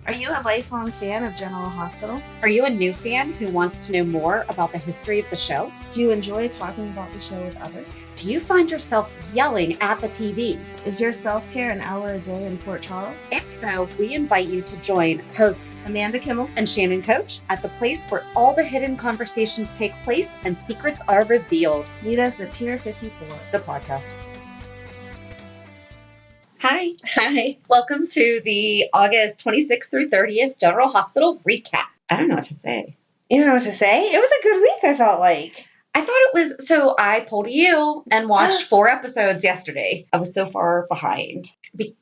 Are you a lifelong fan of General Hospital? Are you a new fan who wants to know more about the history of the show? Do you enjoy talking about the show with others? Do you find yourself yelling at the TV? Is your self-care an hour a day in Port Charles? If so, we invite you to join hosts Amanda and Shannon Coach at the place where all the hidden conversations take place and secrets are revealed. Meet us at Pier 54, the podcast. Hi. Hi. Welcome to the August 26th through 30th General Hospital recap. I don't know what to say. You don't know what to say? It was a good week, I felt like. I thought it was, so I pulled you and watched 4 episodes yesterday. I was so far behind,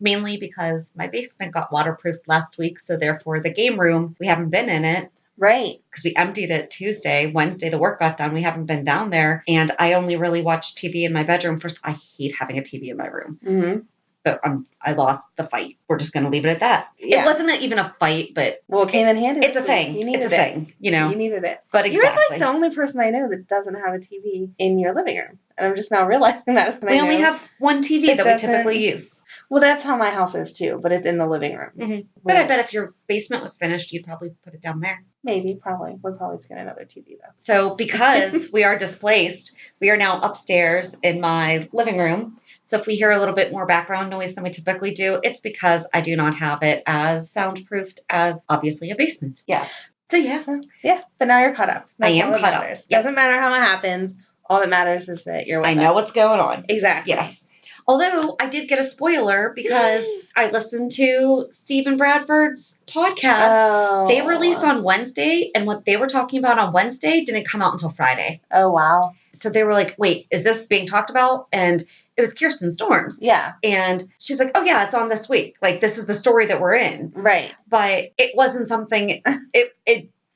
mainly because my basement got waterproofed last week. So therefore the game room, we haven't been in it. Right. Because we emptied it Tuesday. Wednesday, the work got done. We haven't been down there. And I only really watched TV in my bedroom. First, I hate having a TV in my room. Mm-hmm. But I lost the fight. We're just going to leave it at that. Yeah. It wasn't even a fight, but... Well, it came in handy. It's a thing. It's a thing, you know? You needed it. But exactly. You're like the only person I know that doesn't have a TV in your living room. And I'm just now realizing that. We only have one TV that we typically use. Well, that's how my house is too, but it's in the living room. Mm-hmm. But I bet if your basement was finished, you'd probably put it down there. Maybe, probably. We're probably just get another TV though. So because we are displaced, we are now upstairs in my living room. So if we hear a little bit more background noise than we typically do, it's because I do not have it as soundproofed as obviously a basement. Yes. So yeah. But now you're caught up. I am caught up. Yep. Doesn't matter how it happens. All that matters is that you're with I know what's going on. Exactly. Yes. Although I did get a spoiler because I listened to Stephen Bradford's podcast. Oh. They released on Wednesday, and what they were talking about on Wednesday didn't come out until Friday. Oh, wow. So they were like, wait, is this being talked about? And it was Kirsten Storms. Yeah. And she's like, oh, yeah, it's on this week. Like, this is the story that we're in. Right. But it wasn't something,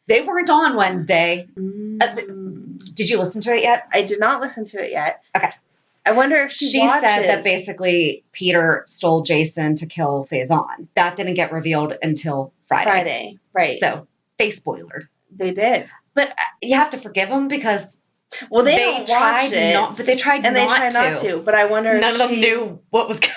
they weren't on Wednesday. Did you listen to it yet? I did not listen to it yet. Okay. I wonder if she said that basically Peter stole Jason to kill Faison. That didn't get revealed until Friday. Right. So they spoilered. They did. But you have to forgive them because they don't tried watch it. But they tried and not they tried to. not to. But I wonder none of them knew what was going.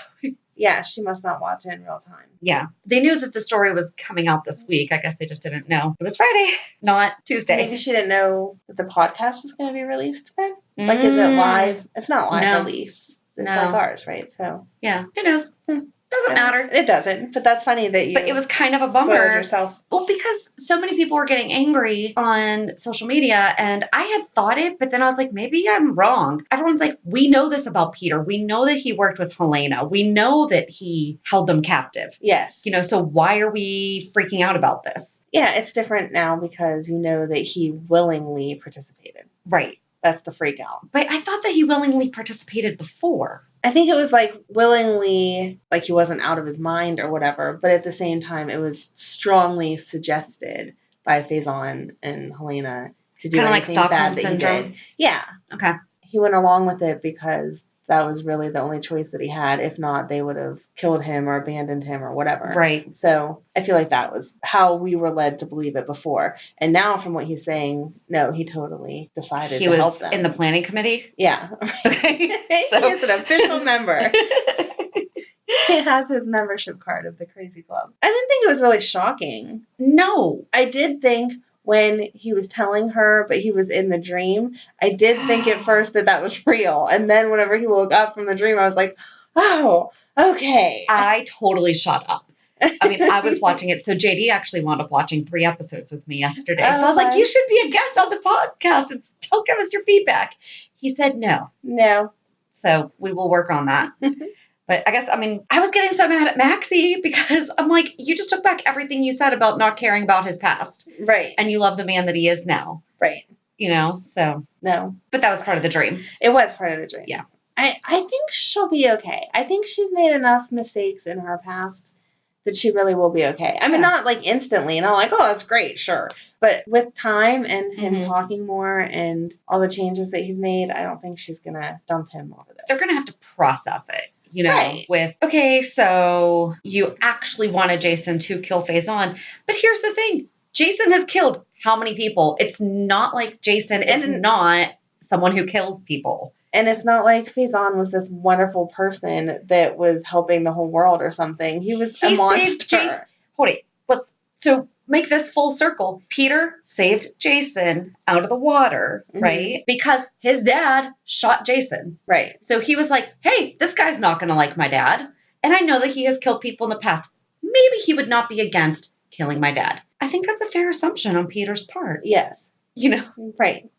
Yeah, she must not watch it in real time. Yeah. They knew that the story was coming out this week. I guess they just didn't know. It was Friday, not Tuesday. Maybe she didn't know that the podcast was going to be released today. Like, is it live? It's not live release. It's like ours, right? So yeah. Who knows? Doesn't matter. It doesn't. But that's funny that you. But it was kind of a bummer. Yourself. Well, because so many people were getting angry on social media, and I had thought it, but then I was like, maybe I'm wrong. Everyone's like, we know this about Peter. We know that he worked with Helena. We know that he held them captive. Yes. You know, so why are we freaking out about this? Yeah, it's different now because you know that he willingly participated. Right. That's the freak out. But I thought that he willingly participated before. I think it was like willingly, like he wasn't out of his mind or whatever. But at the same time, it was strongly suggested by Faison and Helena to do anything like bad that syndrome. he did. Yeah. Okay. He went along with it because that was really the only choice that he had. If not, they would have killed him or abandoned him or whatever. Right. So I feel like that was how we were led to believe it before. And now from what he's saying, no, he totally decided to help them. He was in the planning committee? Yeah. Okay. So. He is an official member. He has his membership card of the Crazy Club. I didn't think it was really shocking. No. I did think when he was telling her, but he was in the dream, I did think at first that was real. And then whenever he woke up from the dream, I was like, oh, okay. I totally shut up. I mean, I was watching it. So JD actually wound up watching 3 episodes with me yesterday. So I was like, you should be a guest on the podcast and still give us your feedback. He said no. No. So we will work on that. But I guess, I mean, I was getting so mad at Maxie because I'm like, you just took back everything you said about not caring about his past. Right. And you love the man that he is now. Right. You know, so. No. But that was part of the dream. It was part of the dream. Yeah. I think she'll be okay. I think she's made enough mistakes in her past that she really will be okay. I mean, not like instantly, and I'm like, oh, that's great, sure. But with time and him talking more and all the changes that he's made, I don't think she's going to dump him over this. They're going to have to process it. You know, with, okay, so you actually wanted Jason to kill Faison. But here's the thing. Jason has killed how many people? It's not like Jason is not someone who kills people. And it's not like Faison was this wonderful person that was helping the whole world or something. He was a monster. Hold it. So make this full circle. Peter saved Jason out of the water, right? Because his dad shot Jason. Right. So he was like, hey, this guy's not going to like my dad. And I know that he has killed people in the past. Maybe he would not be against killing my dad. I think that's a fair assumption on Peter's part. Yes. Right.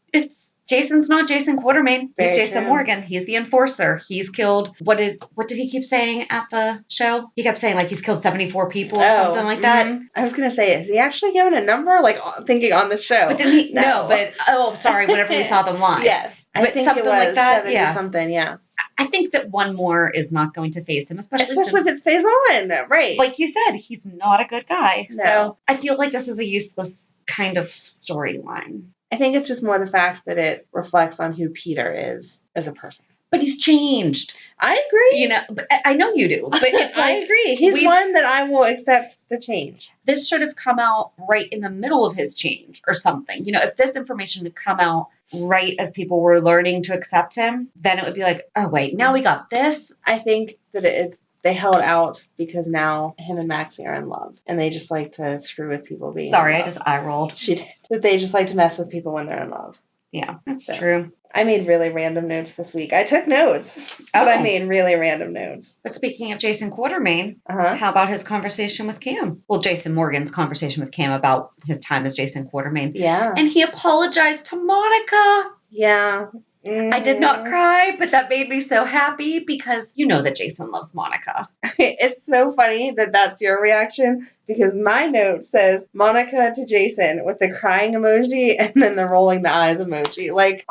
Jason's not Jason Quartermain. He's Jason true. Morgan. He's the enforcer. He's killed, what did he keep saying at the show? He kept saying like he's killed 74 people or something like that. I was going to say, is he actually given a number? Like thinking on the show. But didn't he? No, sorry, whenever we saw them live. Yes. But I think something it was like that. 70 Yeah. something, yeah. I think that one more is not going to phase him, especially if it stays on. Right. Like you said, he's not a good guy. No. So I feel like this is a useless kind of storyline. I think it's just more the fact that it reflects on who Peter is as a person. But he's changed. I agree. But I know you do. But it's like, I agree. He's one that I will accept the change. This should have come out right in the middle of his change or something. If this information had come out right as people were learning to accept him, then it would be like, oh, wait, now we got this. I think that they held out because now him and Maxie are in love. And they just like to screw with people being Sorry, in love. I just eye rolled. She did. That they just like to mess with people when they're in love. Yeah, that's true. I made really random notes this week. I took notes, but I made really random notes. But speaking of Jason Quartermain, how about his conversation with Cam? Well, Jason Morgan's conversation with Cam about his time as Jason Quartermain. Yeah. And he apologized to Monica. Yeah. I did not cry, but that made me so happy because you know that Jason loves Monica. It's so funny that that's your reaction because my note says Monica to Jason with the crying emoji and then the rolling the eyes emoji. Like,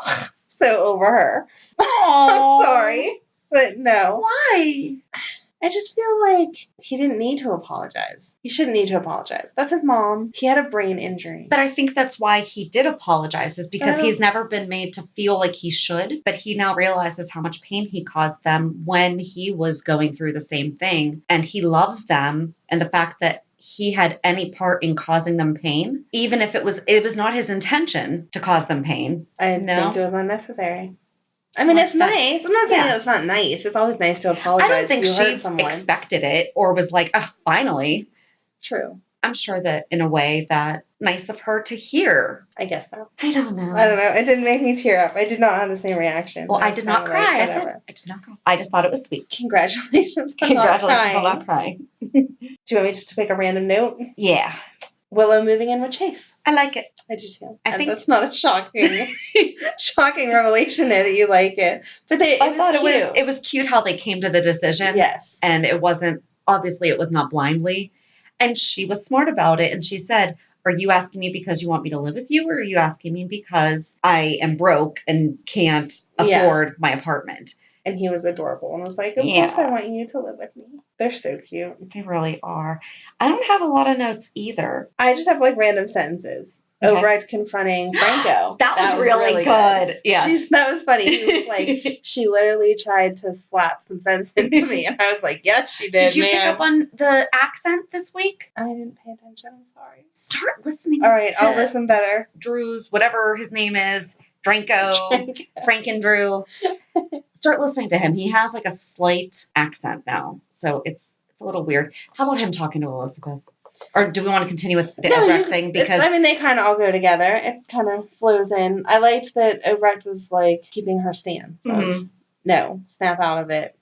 so over her. I'm sorry, but no. Why? I just feel like he didn't need to apologize. He shouldn't need to apologize. That's his mom. He had a brain injury. But I think that's why he did apologize, is because he's never been made to feel like he should. But he now realizes how much pain he caused them when he was going through the same thing. And he loves them. And the fact that he had any part in causing them pain, even if it was not his intention to cause them pain. I think it was unnecessary. I mean, it's nice. I'm not saying that it's not nice. It's always nice to apologize. I don't think she expected it or was like, oh, finally. True. I'm sure that in a way that nice of her to hear. I guess so. I don't know. It didn't make me tear up. I did not have the same reaction. Well, I did not cry. I did not cry. I just thought it was sweet. Congratulations on not crying. Do you want me just to pick a random note? Yeah. Willow moving in with Chase. I like it. I do too. I think that's not a shocking revelation there that you like it. But it was cute how they came to the decision. Yes. And it was not blindly. And she was smart about it. And she said, are you asking me because you want me to live with you? Or are you asking me because I am broke and can't afford my apartment? And he was adorable and was like, of course I want you to live with me. They're so cute. They really are. I don't have a lot of notes either. I just have random sentences. Okay. Obrecht confronting Franco. that was really good. Yes. That was funny. He was like, she literally tried to slap some sense into me. And I was like, yes, she did. Did you pick up on the accent this week? I didn't pay attention. I'm sorry. Start listening. All right, I'll listen better. Drew's, whatever his name is, Frank and Drew. Start listening to him. He has a slight accent now. So it's a little weird. How about him talking to Elizabeth? Or do we want to continue with the Obrecht thing? Because they kind of all go together. It kind of flows in. I liked that Obrecht was keeping her stance. No, snap out of it.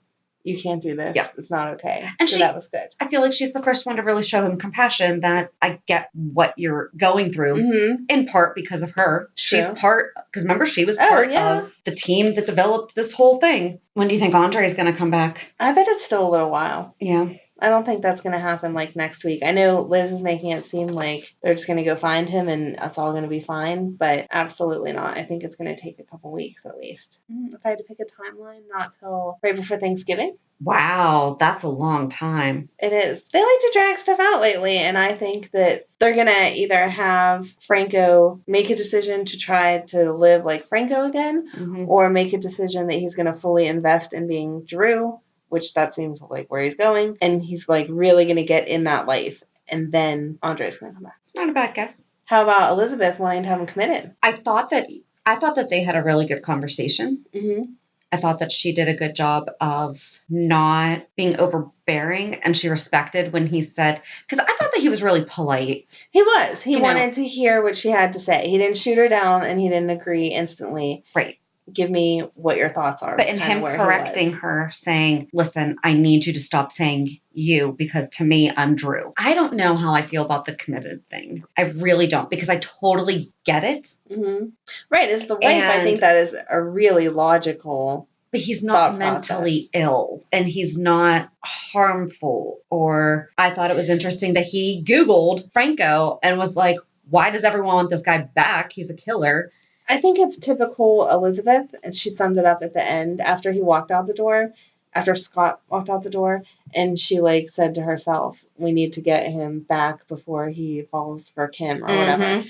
You can't do this. Yeah. It's not okay. And that was good. I feel like she's the first one to really show him compassion, that I get what you're going through, in part because of her. True. She's part, because remember, she was part of the team that developed this whole thing. When do you think Andre is going to come back? I bet it's still a little while. Yeah. I don't think that's going to happen next week. I know Liz is making it seem like they're just going to go find him and it's all going to be fine, but absolutely not. I think it's going to take a couple weeks at least. If I had to pick a timeline, not till right before Thanksgiving. Wow, that's a long time. It is. They like to drag stuff out lately, and I think that they're going to either have Franco make a decision to try to live like Franco again, or make a decision that he's going to fully invest in being Drew, which that seems like where he's going, and he's really going to get in that life, and then Andre's going to come back. It's not a bad guess. How about Elizabeth wanting to have him committed? I thought that they had a really good conversation. I thought that she did a good job of not being overbearing, and she respected when he said, because I thought that he was really polite. He was. He wanted to hear what she had to say. He didn't shoot her down, and he didn't agree instantly. Right. Give me what your thoughts are. But in him correcting her, saying, listen, I need you to stop saying you, because to me, I'm Drew. I don't know how I feel about the committed thing. I really don't, because I totally get it. Mm-hmm. Right. As the wife, I think that is a really logical. But he's not mentally ill, and he's not harmful. Or I thought it was interesting that he Googled Franco and was like, why does everyone want this guy back? He's a killer. I think it's typical Elizabeth, and she sums it up at the end after he walked out the door, after Scott walked out the door, and she said to herself, we need to get him back before he falls for Kim or whatever.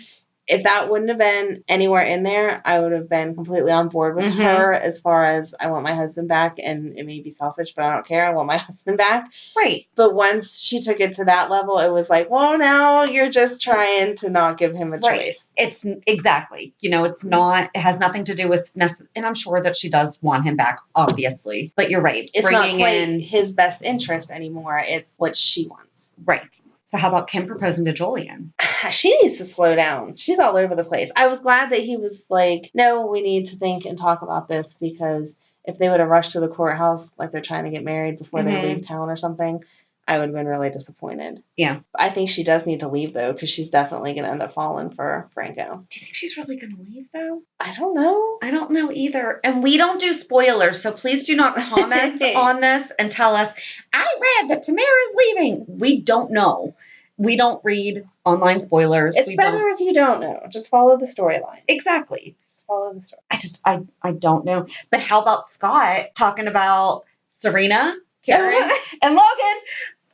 If that wouldn't have been anywhere in there, I would have been completely on board with her as far as I want my husband back, and it may be selfish, but I don't care. I want my husband back. Right. But once she took it to that level, it was like, well, now you're just trying to not give him a choice. It's exactly, it's not, it has nothing to do with, and I'm sure that she does want him back, obviously. But you're right. It's not quite his best interest anymore. It's what she wants. Right. So how about Kim proposing to Julian? She needs to slow down. She's all over the place. I was glad that he was like, no, we need to think and talk about this, because if they would have rushed to the courthouse like they're trying to get married before they leave town or something, I would have been really disappointed. Yeah. I think she does need to leave, though, because she's definitely going to end up falling for Franco. Do you think she's really going to leave, though? I don't know. I don't know either. And we don't do spoilers, so please do not comment on this and tell us, I read that Tamara's leaving. We don't know. We don't read online spoilers. It's better if you don't know. Just follow the storyline. Exactly. Just follow the story. I don't know. But how about Scott talking about Serena, Karen, and Logan?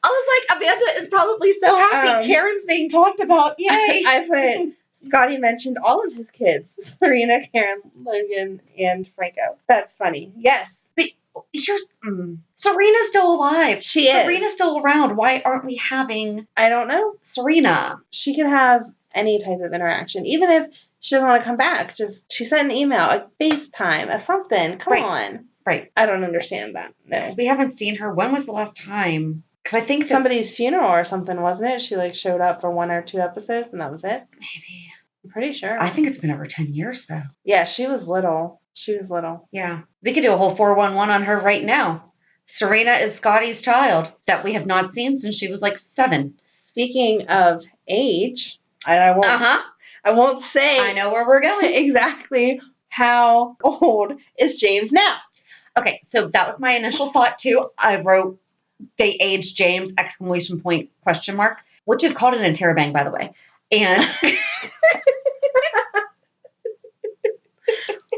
I was like, Amanda is probably so happy. Karen's being talked about. Yay. I put, Scotty mentioned all of his kids. Serena, Karen, Logan, and Franco. That's funny. Yes. But here's Serena's still alive. She is. Serena's still around. Why aren't we having I don't know. Serena? She can have any type of interaction. Even if she doesn't want to come back. Just she sent an email, a FaceTime, a something. Come on. Right. I don't understand that. No. Because we haven't seen her. When was the last time? Because I think somebody's funeral or something, wasn't it? She showed up for 1 or 2 episodes and that was it. Maybe. I'm pretty sure. I think it's been over 10 years though. Yeah, she was little. She was little. Yeah. We could do a whole 411 on her right now. Serena is Scotty's child that we have not seen since she was 7. Speaking of age, and I won't say I know where we're going. Exactly how old is James now? Okay, so that was my initial thought too. I wrote they aged James ! Question mark, which is called an interrobang, by the way. And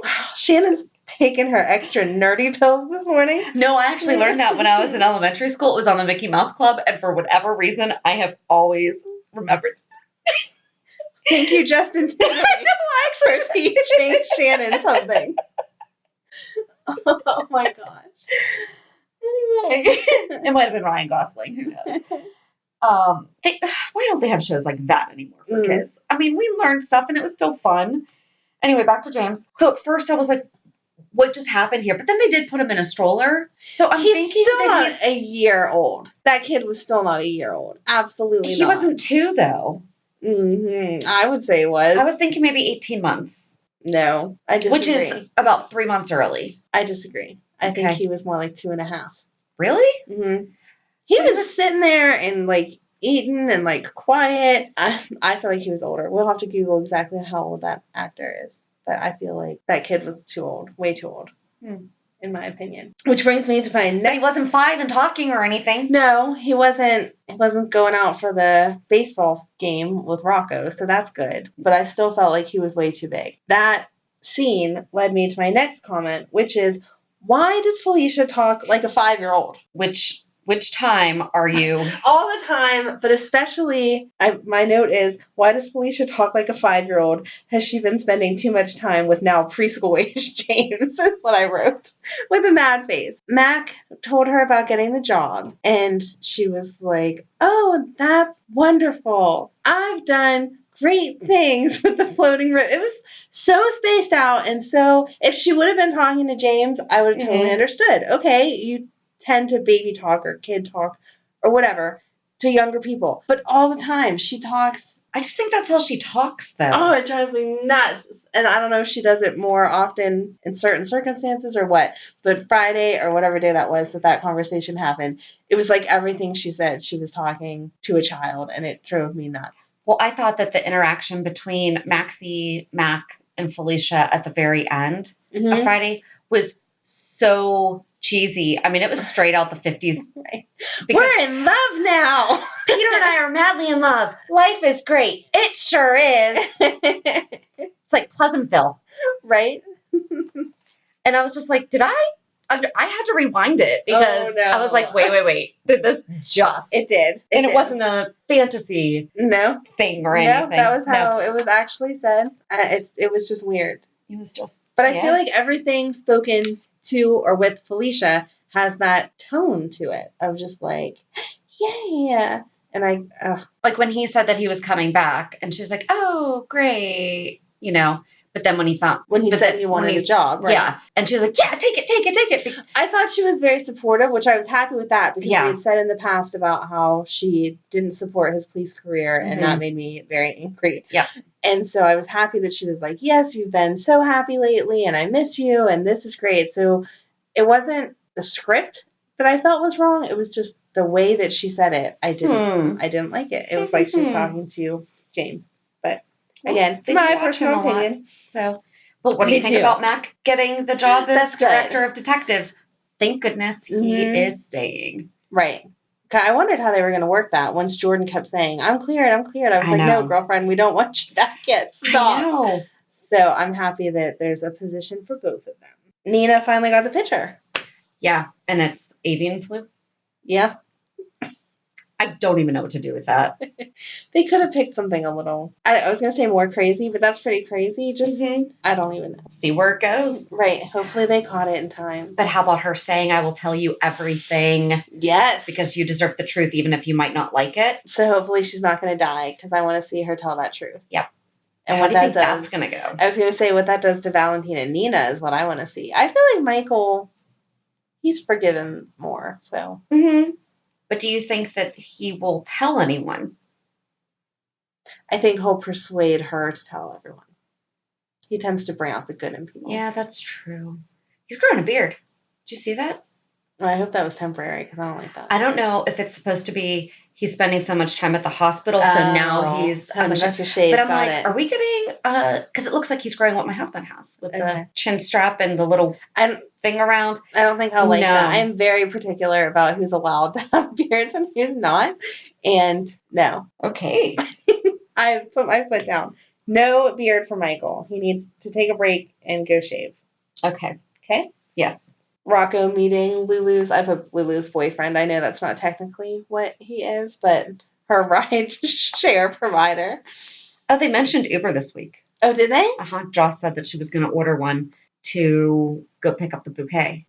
wow, Shannon's taking her extra nerdy pills this morning. No, I actually learned that when I was in elementary school. It was on the Mickey Mouse Club, and for whatever reason, I have always remembered. Thank you, Justin Timberlake, for teaching Shannon something. Oh my gosh. Anyway, it might have been Ryan Gosling. Who knows? Why don't they have shows like that anymore for kids? I mean, we learned stuff and it was still fun. Anyway, back to James. So at first I was like, what just happened here? But then they did put him in a stroller. So I'm thinking still that not a year old. That kid was still not a year old. Absolutely not. He wasn't 2 though. Mm-hmm. I would say it was. I was thinking maybe 18 months. No, I disagree. Which is about 3 months early. I disagree. I think he was more like 2.5. Really? Mm-hmm. He was sitting there and eating and quiet. I feel like he was older. We'll have to Google exactly how old that actor is. But I feel like that kid was too old. Way too old. In my opinion. Which brings me to my next... But he wasn't 5 and talking or anything. No, he wasn't going out for the baseball game with Rocco, so that's good. But I still felt like he was way too big. That scene led me to my next comment, which is, why does Felicia talk like a 5-year-old? Which time are you? All the time, but especially, my note is, why does Felicia talk like a 5-year-old? Has she been spending too much time with now preschool-age James? Is what I wrote, with a mad face. Mac told her about getting the job, and she was like, oh, that's wonderful. I've done great things with the floating river. It was so spaced out. And so if she would have been talking to James, I would have totally understood. Okay, you tend to baby talk or kid talk or whatever to younger people. But all the time she talks. I just think that's how she talks, though. Oh, it drives me nuts. And I don't know if she does it more often in certain circumstances or what. But Friday or whatever day that was that conversation happened, it was like everything she said, she was talking to a child, and it drove me nuts. Well, I thought that the interaction between Maxie, Mac, and Felicia at the very end of Friday was so cheesy. I mean, it was straight out the 50s. Right. We're in love now. Peter and I are madly in love. Life is great. It sure is. It's like Pleasantville. Right? And I was just like, I had to rewind it because I was like, wait. Did this just? It did. It wasn't a fantasy thing or anything. No, that was how it was actually said. It was just weird. It was just. But I feel like everything spoken to or with Felicia has that tone to it of just like, yeah. And like when he said that he was coming back and she was like, oh, great. But then when he said he wanted a job, right? Yeah. And she was like, yeah, take it. I thought she was very supportive, which I was happy with that because we had said in the past about how she didn't support his police career, and that made me very angry. Yeah. And so I was happy that she was like, yes, you've been so happy lately, and I miss you, and this is great. So it wasn't the script that I felt was wrong. It was just the way that she said it. I didn't like it. It was like she was talking to James. But again, it's my personal opinion. So, but what do you think about Mac getting the job as director of detectives? Thank goodness he is staying. Right. I wondered how they were going to work that once Jordan kept saying, I'm cleared. I was like, no, girlfriend, we don't want you back yet. Stop. I know. So I'm happy that there's a position for both of them. Nina finally got the picture. Yeah, and it's avian flu. Yeah. I don't even know what to do with that. They could have picked something a little, I was going to say more crazy, but that's pretty crazy. Just, I don't even know. See where it goes. Right. Hopefully they caught it in time. But how about her saying, I will tell you everything. Yes. Because you deserve the truth, even if you might not like it. So hopefully she's not going to die, because I want to see her tell that truth. Yep. And what do you think that's going to go? I was going to say what that does to Valentina and Nina is what I want to see. I feel like Michael, he's forgiven more, so. But do you think that he will tell anyone? I think he'll persuade her to tell everyone. He tends to bring out the good in people. Yeah, that's true. He's growing a beard. Did you see that? Well, I hope that was temporary because I don't like that. I don't know if it's supposed to be he's spending so much time at the hospital, so now he's to shave. But I'm like, are we getting? Because it looks like he's growing what my husband has with the chin strap and the little thing around. I don't think I'll like that. I'm very particular about who's allowed to have beards and who's not. And no. Okay. I put my foot down. No beard for Michael. He needs to take a break and go shave. Okay. Okay? Yes. Rocco meeting Lulu's. I put Lulu's boyfriend. I know that's not technically what he is, but her ride share provider. Oh, they mentioned Uber this week. Oh, did they? Joss said that she was going to order one to go pick up the bouquet.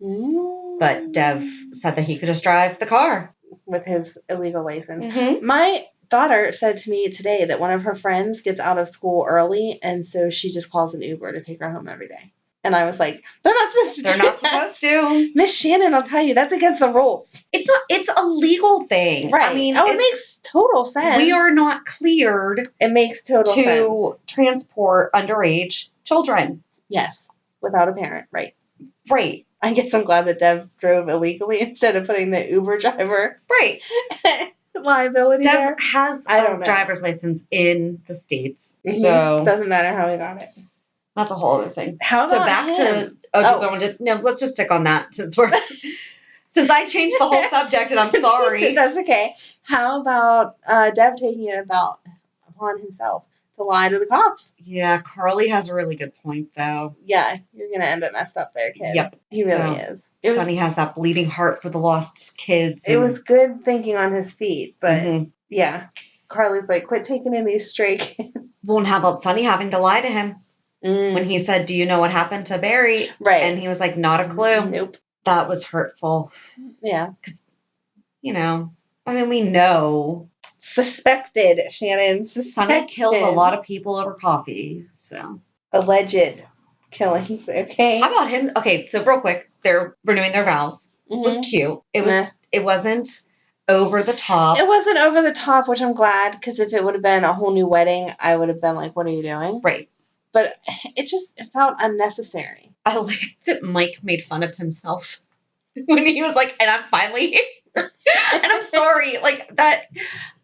But Dev said that he could just drive the car. With his illegal license. My daughter said to me today that one of her friends gets out of school early, and so she just calls an Uber to take her home every day. And I was like, they're not supposed to. Miss Shannon, I'll tell you, that's against the rules. It's not. It's a legal thing. Right. I mean, it makes total sense. We are not cleared. It makes total sense. To transport underage children. Yes. Without a parent. Right. Right. I guess I'm glad that Dev drove illegally instead of putting the Uber driver. Right. Liability Dev there. has a driver's license in the States. So. Doesn't matter how he got it. That's a whole other thing. How about him? Let's just stick on that since I changed the whole subject and I'm sorry. That's okay. How about Dev taking it upon himself to lie to the cops? Yeah, Carly has a really good point though. Yeah, you're gonna end up messed up there, kid. Yep. He really is. Sonny has that bleeding heart for the lost kids. It was good thinking on his feet, but yeah. Carly's like, quit taking in these stray kids. Well, and how about Sonny having to lie to him? When he said, do you know what happened to Barry? Right. And he was like, not a clue. Nope. That was hurtful. Yeah. Because, we know. Suspected, Shannon. Suspected. Sonny kills a lot of people over coffee, so. Alleged killings, okay? How about him? Okay, so real quick, they're renewing their vows. It was cute. It wasn't over the top. It wasn't over the top, which I'm glad, because if it would have been a whole new wedding, I would have been like, what are you doing? Right. But it felt unnecessary. I like that Mike made fun of himself when he was like, and I'm finally here. And I'm sorry, like that,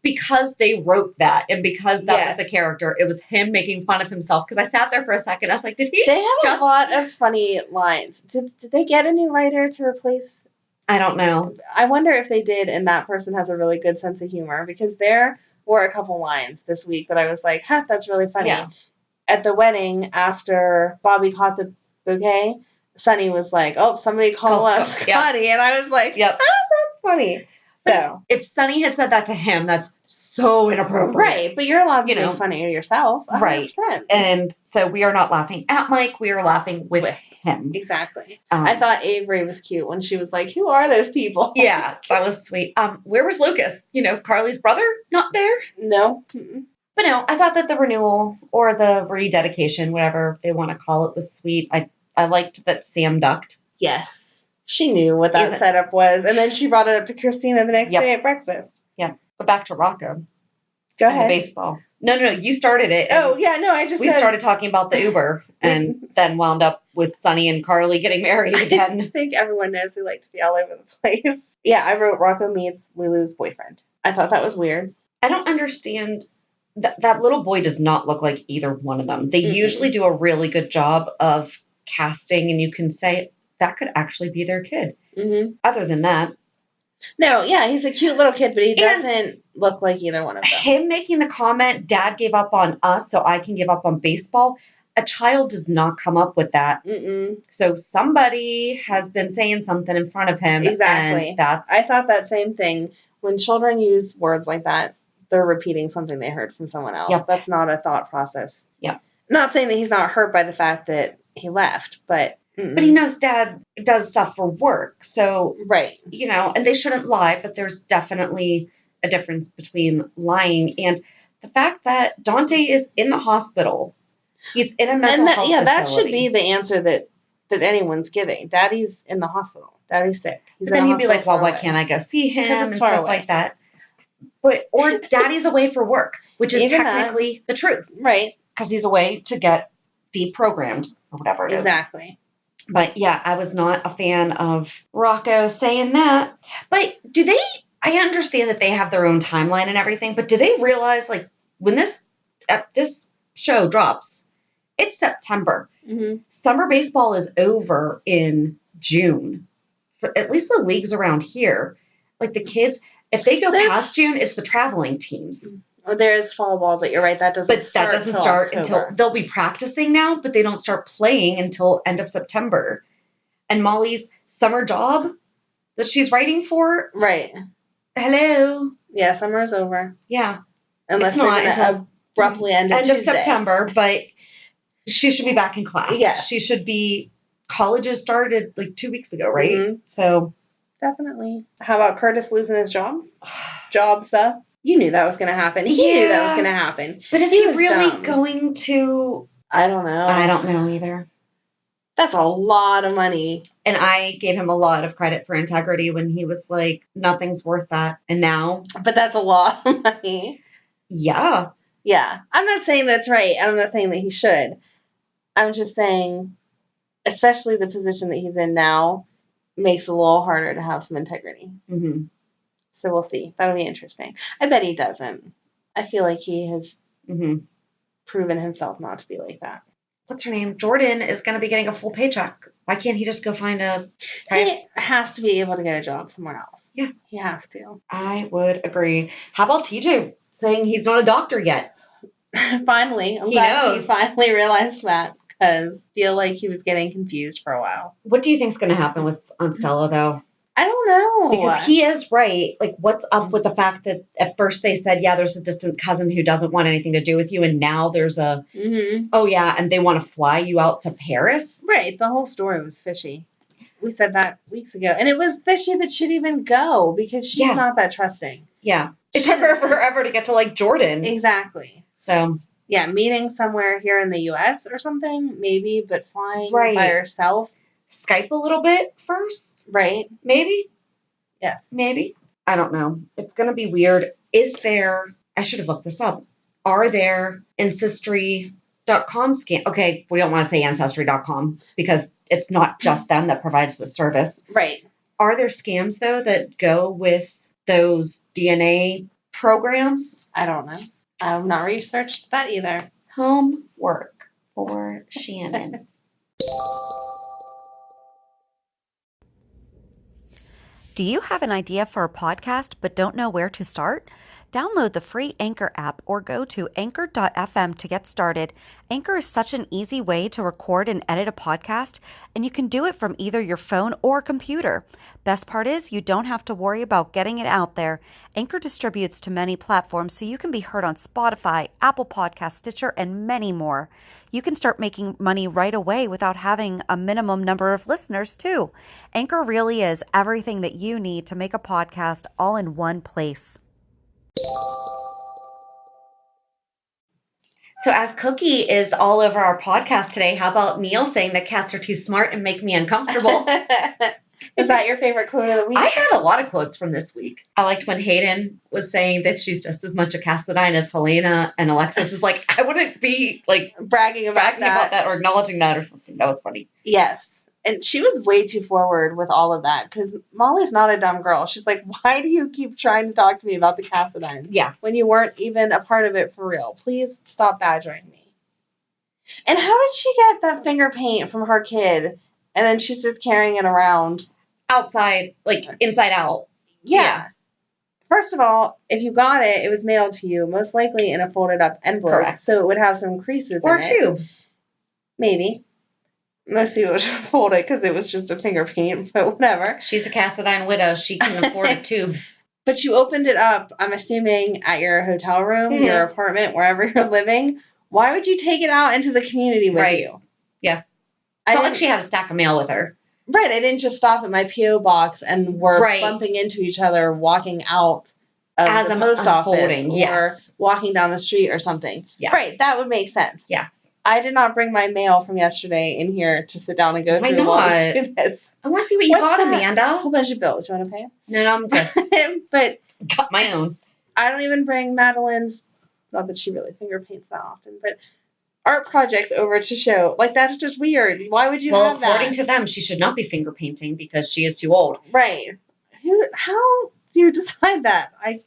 because they wrote that and because that was the character, it was him making fun of himself. Because I sat there for a second, I was like, did he? They had a lot of funny lines. Did they get a new writer to replace? I don't know. I wonder if they did, and that person has a really good sense of humor, because there were a couple lines this week that I was like, huh, that's really funny. Yeah. At the wedding, after Bobby caught the bouquet, Sonny was like, oh, somebody call us Scotty. And I was like, that's funny. So if Sonny had said that to him, that's so inappropriate. Right, but you're allowed to make fun of yourself. 100%. Right. And so we are not laughing at Mike, we are laughing with him. Exactly. I thought Avery was cute when she was like, who are those people? Yeah, that was sweet. Where was Lucas? Carly's brother? Not there? No. Mm-mm. But no, I thought that the renewal or the rededication, whatever they want to call it, was sweet. I liked that Sam ducked. Yes. She knew what that setup was. And then she brought it up to Christina the next day at breakfast. Yeah. But back to Rocco. Go ahead. The baseball. No. You started it. Oh, yeah. No, we started talking about the Uber and then wound up with Sonny and Carly getting married again. I think everyone knows we like to be all over the place. Yeah, I wrote Rocco meets Lulu's boyfriend. I thought that was weird. I don't understand. That little boy does not look like either one of them. They usually do a really good job of casting, and you can say that could actually be their kid. Mm-hmm. Other than that. No, yeah, he's a cute little kid, but he doesn't look like either one of them. Him making the comment, Dad gave up on us, so I can give up on baseball. A child does not come up with that. Mm-mm. So somebody has been saying something in front of him. Exactly. I thought that same thing. When children use words like that, they're repeating something they heard from someone else. Yep. That's not a thought process. Yeah. Not saying that he's not hurt by the fact that he left, but... Mm-mm. But he knows Dad does stuff for work, so... Right. And they shouldn't lie, but there's definitely a difference between lying and the fact that Dante is in the hospital. He's in a mental health facility. That should be the answer that anyone's giving. Daddy's in the hospital. Daddy's sick. But then you'd be like, well, why can't I go see him and stuff like that? Or Daddy's away for work, which is technically the truth. Right. Because he's away to get deprogrammed or whatever it is. Exactly. But yeah, I was not a fan of Rocco saying that. But I understand that they have their own timeline and everything, but do they realize, like, when this show drops, it's September. Mm-hmm. Summer baseball is over in June. For at least the leagues around here. Like, the kids, if they go past June, it's the traveling teams. Well, there is fall ball, but you're right, that doesn't start until they'll be practicing now, but they don't start playing until end of September. And Molly's summer job that she's writing for, right? Hello, yeah, summer's over. Yeah, unless it's not until abruptly end of September, but she should be back in class. Yeah, she should be. Colleges started like 2 weeks ago, right? Mm-hmm. So definitely. How about Curtis losing his job? Job stuff. You knew that was going to happen. He knew that was going to happen. But is he really going to... I don't know. I don't know either. That's a lot of money. And I gave him a lot of credit for integrity when he was like, nothing's worth that. And now... But that's a lot of money. Yeah. Yeah. I'm not saying that's right. I'm not saying that he should. I'm just saying, especially the position that he's in now, makes it a little harder to have some integrity. Mm-hmm. So we'll see. That'll be interesting. I bet he doesn't. I feel like he has proven himself not to be like that. What's her name? Jordan is going to be getting a full paycheck. Why can't he just go find a... He has to be able to get a job somewhere else. Yeah. He has to. I would agree. How about TJ saying he's not a doctor yet? Finally. I'm glad he finally realized that, because I feel like he was getting confused for a while. What do you think's going to happen with Stella, though? I don't know. Because he is right. Like, what's up with the fact that at first they said, yeah, there's a distant cousin who doesn't want anything to do with you. And now there's oh, yeah, and they want to fly you out to Paris? Right. The whole story was fishy. We said that weeks ago. And it was fishy that she'd even go, because she's not that trusting. Yeah. It took her forever to get to like Jordan. Exactly. So. Yeah, meeting somewhere here in the U.S. or something, maybe, but flying by herself. Skype a little bit first. Right. Maybe. Yes. Maybe. I don't know. It's going to be weird. I should have looked this up. Are there Ancestry.com scam? Okay, we don't want to say Ancestry.com because it's not just them that provides the service. Right. Are there scams, though, that go with those DNA programs? I don't know. I've not researched that either. Homework for Shannon. Do you have an idea for a podcast but don't know where to start? Download the free Anchor app or go to anchor.fm to get started. Anchor is such an easy way to record and edit a podcast, and you can do it from either your phone or computer. Best part is you don't have to worry about getting it out there. Anchor distributes to many platforms so you can be heard on Spotify, Apple Podcasts, Stitcher, and many more. You can start making money right away without having a minimum number of listeners, too. Anchor really is everything that you need to make a podcast all in one place. So as Cookie is all over our podcast today, how about Neil saying that cats are too smart and make me uncomfortable? Is that your favorite quote of the week? I had a lot of quotes from this week. I liked when Hayden was saying that she's just as much a Cassadine as Helena, and Alexis was like, I wouldn't be like bragging about that or acknowledging that or something. That was funny. Yes. And she was way too forward with all of that because Molly's not a dumb girl. She's like, why do you keep trying to talk to me about the Cassadines? Yeah. When you weren't even a part of it for real. Please stop badgering me. And how did she get that finger paint from her kid and then she's just carrying it around? Outside, like inside out. Yeah. First of all, if you got it, it was mailed to you, most likely in a folded up envelope. Correct. So it would have some creases or in it. Or tube. Maybe. Most people just fold it because it was just a finger paint, but whatever. She's a Cassadine widow. She can afford a tube. But you opened it up, I'm assuming, at your hotel room, your apartment, wherever you're living. Why would you take it out into the community with you? Yeah. It's not like she had a stack of mail with her. Right. I didn't just stop at my P.O. box and we're bumping into each other walking out of the post office or walking down the street or something. Yes. Right. That would make sense. Yes. I did not bring my mail from yesterday in here to sit down and go through while we do this. I want to see what you got, Amanda. A whole bunch of bills. You want to pay? No, I'm good. But got my own. I don't even bring Madeline's, not that she really finger paints that often, but art projects over to show. Like, that's just weird. Why would you have that? Well, according to them, she should not be finger painting because she is too old. Right. How do you decide that? I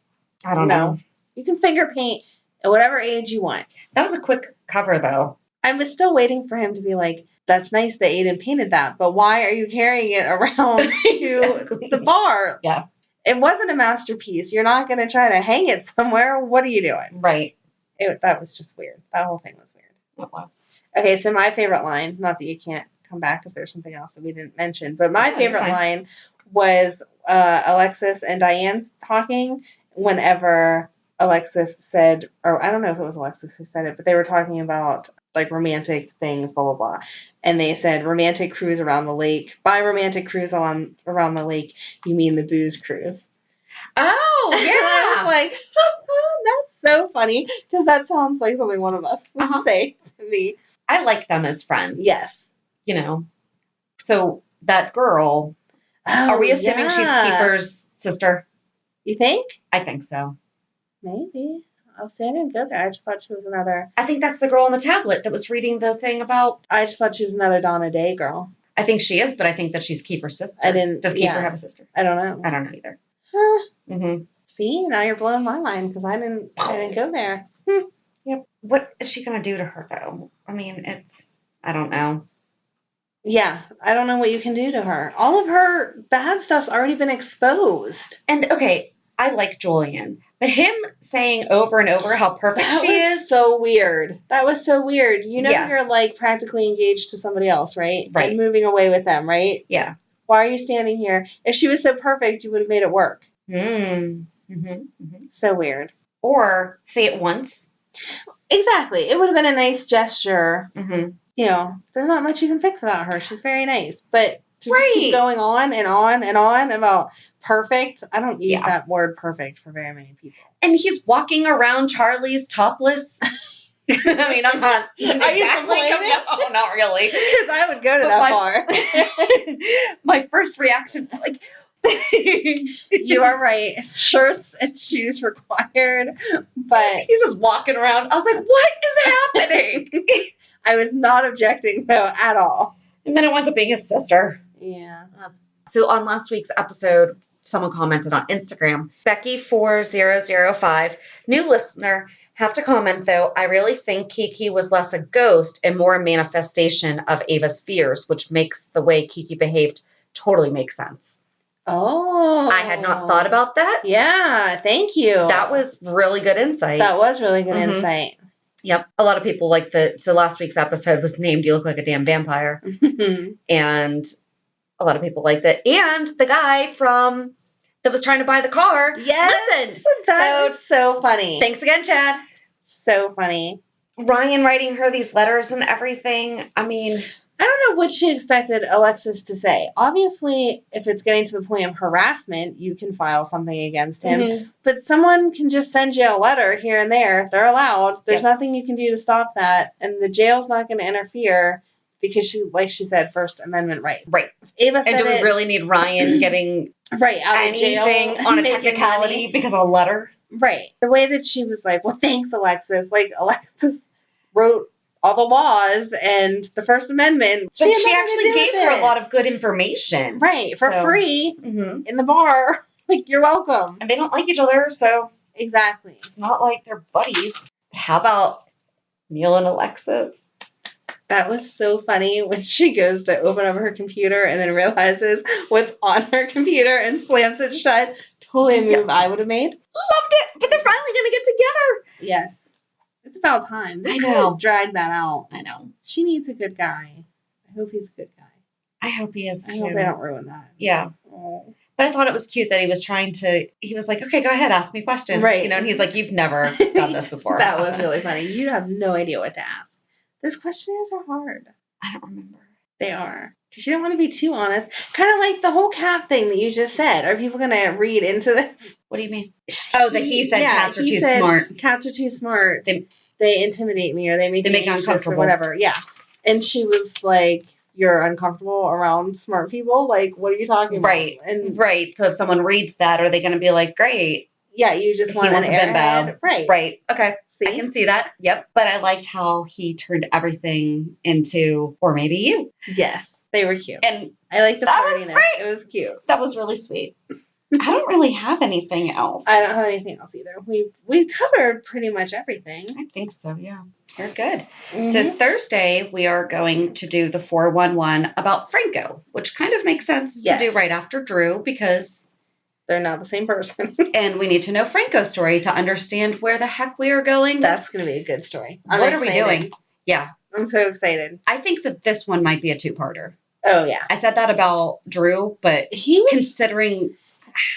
don't know. You can finger paint at whatever age you want. That was a quick cover, though. I was still waiting for him to be like, that's nice that Aiden painted that, but why are you carrying it around to the bar? Yeah. It wasn't a masterpiece. You're not going to try to hang it somewhere. What are you doing? Right. That was just weird. That whole thing was weird. It was. Okay, so my favorite line, not that you can't come back if there's something else that we didn't mention, but my favorite line was Alexis and Diane talking whenever Alexis said, or I don't know if it was Alexis who said it, but they were talking about like romantic things, blah, blah, blah. And they said romantic cruise around the lake. By romantic cruise around the lake, you mean the booze cruise. Oh, yeah. I was like, that's so funny because that sounds like something one of us would say to me. I like them as friends. Yes. You know, so that girl, are we assuming she's Kiefer's sister? You think? I think so. Maybe. I'll say I didn't go there. I just thought she was another. I think that's the girl on the tablet that was reading the thing about. I just thought she was another Donna Day girl. I think she is, but I think that she's Kiefer's sister. Does Kiefer have a sister? I don't know. I don't know either. Huh. Mm-hmm. See, now you're blowing my mind because I didn't go there. Yep. What is she going to do to her, though? I mean, I don't know. Yeah, I don't know what you can do to her. All of her bad stuff's already been exposed. And, okay, I like Julian. But him saying over and over how perfect she is. So weird. That was so weird. You know, you're like practically engaged to somebody else, right? Right. And moving away with them, right? Yeah. Why are you standing here? If she was so perfect, you would have made it work. So weird. Or say it once. Exactly. It would have been a nice gesture. You know, there's not much you can fix about her. She's very nice. But to just keep going on and on and on about perfect. I don't use that word perfect for very many people. And he's walking around Charlie's topless. I mean, I'm not. Are you complaining? No, not really. Because I would go to that bar. My first reaction is like, you are right. Shirts and shoes required, but he's just walking around. I was like, what is happening? I was not objecting though at all. And then it winds up being his sister. Yeah. So on last week's episode, someone commented on Instagram, Becky4005, new listener. Have to comment, though, I really think Kiki was less a ghost and more a manifestation of Ava's fears, which makes the way Kiki behaved totally make sense. Oh. I had not thought about that. Yeah, thank you. That was really good insight. That was really good insight. Yep. A lot of people like so last week's episode was named You Look Like a Damn Vampire. And a lot of people liked it. And the guy that was trying to buy the car. Yes. Listen. That's so funny. Thanks again, Chad. So funny. Ryan writing her these letters and everything. I mean, I don't know what she expected Alexis to say. Obviously, if it's getting to the point of harassment, you can file something against him. But someone can just send you a letter here and there. They're allowed. There's nothing you can do to stop that. And the jail's not going to interfere because like she said, First Amendment right. Right. Ava said and do we really need Ryan getting out of jail on a technicality because of a letter? Right. The way that she was like, well, thanks, Alexis. Like, Alexis wrote all the laws and the First Amendment. But she actually gave her a lot of good information. Right. For free in the bar. Like, you're welcome. And they don't like each other, so. Exactly. It's not like they're buddies. How about Neil and Alexis? That was so funny when she goes to open up her computer and then realizes what's on her computer and slams it shut. Totally a move I would have made. Loved it. But they're finally going to get together. Yes. It's about time. They I know. Drag that out. I know. She needs a good guy. I hope he's a good guy. I hope he is, too. I hope they don't ruin that. Yeah. Oh. But I thought it was cute that he was like, okay, go ahead, ask me questions. Right. You know, and he's like, you've never done this before. That was really funny. You have no idea what to ask. Those questionnaires are hard. I don't remember. They are. Because you don't want to be too honest. Kind of like the whole cat thing that you just said. Are people going to read into this? What do you mean? Oh, that he said cats are too smart. Cats are too smart. They intimidate me or they make me uncomfortable or whatever. Yeah. And she was like, you're uncomfortable around smart people? Like, what are you talking about? Right. Right. So if someone reads that, are they going to be like, great? Yeah, you just want an airhead. Right. Right. Okay. See? I can see that. Yep. But I liked how he turned everything into, or maybe you. Yes. They were cute. And I like the flirtiness. It was cute. That was really sweet. I don't really have anything else. I don't have anything else either. We covered pretty much everything. I think so, yeah. You're good. So Thursday, we are going to do the 411 about Franco, which kind of makes sense to do right after Drew because they're not the same person. And we need to know Franco's story to understand where the heck we are going. That's going to be a good story. What are we doing? Yeah. I'm so excited. I think that this one might be a two-parter. Oh, yeah. I said that about Drew, but considering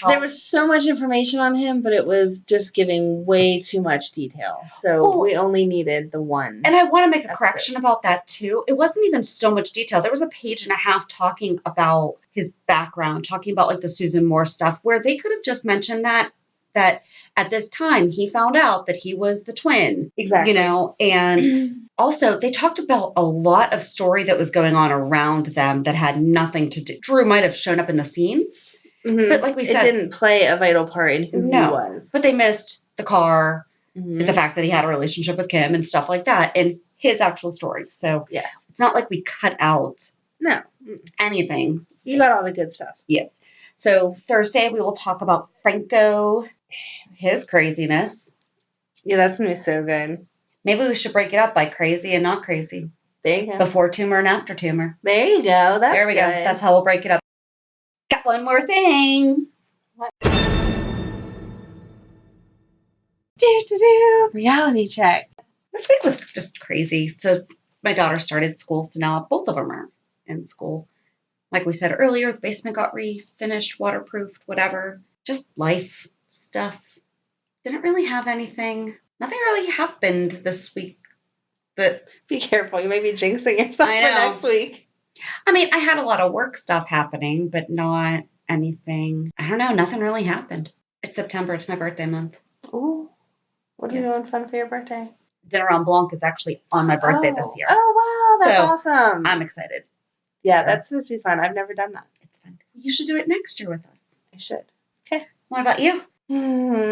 there was so much information on him, but it was just giving way too much detail. So we only needed the one. And I want to make a correction about that, too. It wasn't even so much detail. There was a page and a half talking about his background, talking about like the Susan Moore stuff, where they could have just mentioned that at this time he found out that he was the twin. Exactly. You know, and also they talked about a lot of story that was going on around them that had nothing to do. Drew might have shown up in the scene. But like we said, it didn't play a vital part in who he was. But they missed the car, the fact that he had a relationship with Kim and stuff like that, and his actual story. So it's not like we cut out anything. You got all the good stuff. Yes. So Thursday we will talk about Franco, his craziness. Yeah, that's going to be so good. Maybe we should break it up by crazy and not crazy. There you go. Before tumor and after tumor. There you go. There we go. That's how we'll break it up. Got one more thing. What? Reality check. This week was just crazy. So my daughter started school, so now both of them are in school. Like we said earlier, the basement got refinished, waterproofed, whatever. Just life stuff. Didn't really have anything. Nothing really happened this week. But be careful. You may be jinxing yourself for next week. I mean, I had a lot of work stuff happening, but not anything. I don't know. Nothing really happened. It's September. It's my birthday month. Ooh. What are you doing fun for your birthday? Dinner on Blanc is actually on my birthday this year. Oh, wow. That's awesome. I'm excited. Yeah, that's supposed to be fun. I've never done that. It's fun. You should do it next year with us. I should. Okay. What about you?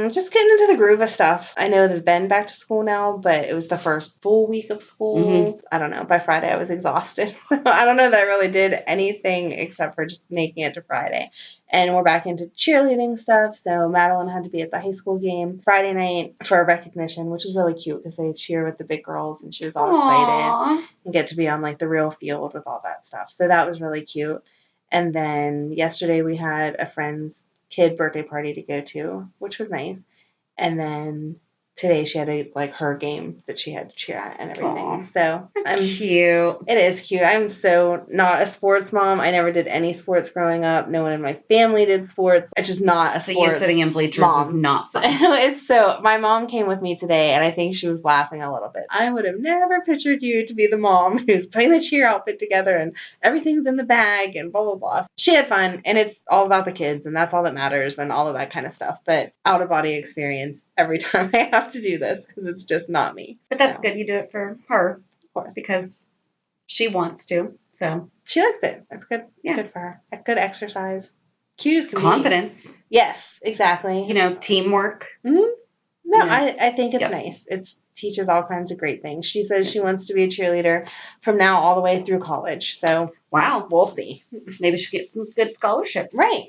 Just getting into the groove of stuff. I know they've been back to school now, but it was the first full week of school. Mm-hmm. I don't know. By Friday, I was exhausted. I don't know that I really did anything except for just making it to Friday. And we're back into cheerleading stuff. So Madeline had to be at the high school game Friday night for a recognition, which was really cute because they cheer with the big girls and she was all excited and get to be on like the real field with all that stuff. So that was really cute. And then yesterday we had a friend's kid birthday party to go to, which was nice. And then today she had her game that she had to cheer at and everything. Aww, so that's cute. It is cute. I'm so not a sports mom. I never did any sports growing up. No one in my family did sports. It's just not a sports. So you sitting in bleachers is not fun. It's so. My mom came with me today, and I think she was laughing a little bit. I would have never pictured you to be the mom who's putting the cheer outfit together and everything's in the bag and blah blah blah. She had fun, and it's all about the kids, and that's all that matters, and all of that kind of stuff. But out of body experience every time I have to do this because it's just not me. But that's good. You do it for her, of course, because she wants to. So she likes it. It's good. Yeah. Good for her. A good exercise. Cute as can be. Confidence. Yes, exactly. Teamwork. Mm-hmm. No, I think it's nice. It teaches all kinds of great things. She says she wants to be a cheerleader from now all the way through college. So wow, we'll see. Maybe she'll get some good scholarships. Right.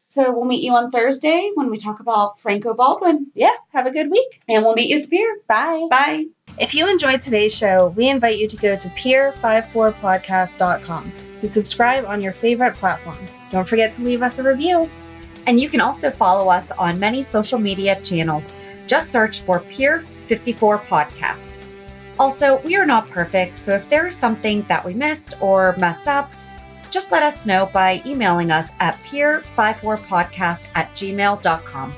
So we'll meet you on Thursday when we talk about Franco Baldwin. Yeah, have a good week. And we'll meet you at the pier. Bye. Bye. If you enjoyed today's show, we invite you to go to pier54podcast.com to subscribe on your favorite platform. Don't forget to leave us a review. And you can also follow us on many social media channels. Just search for Pier 54 Podcast. Also, we are not perfect, so if there is something that we missed or messed up, just let us know by emailing us at pier54podcast@gmail.com.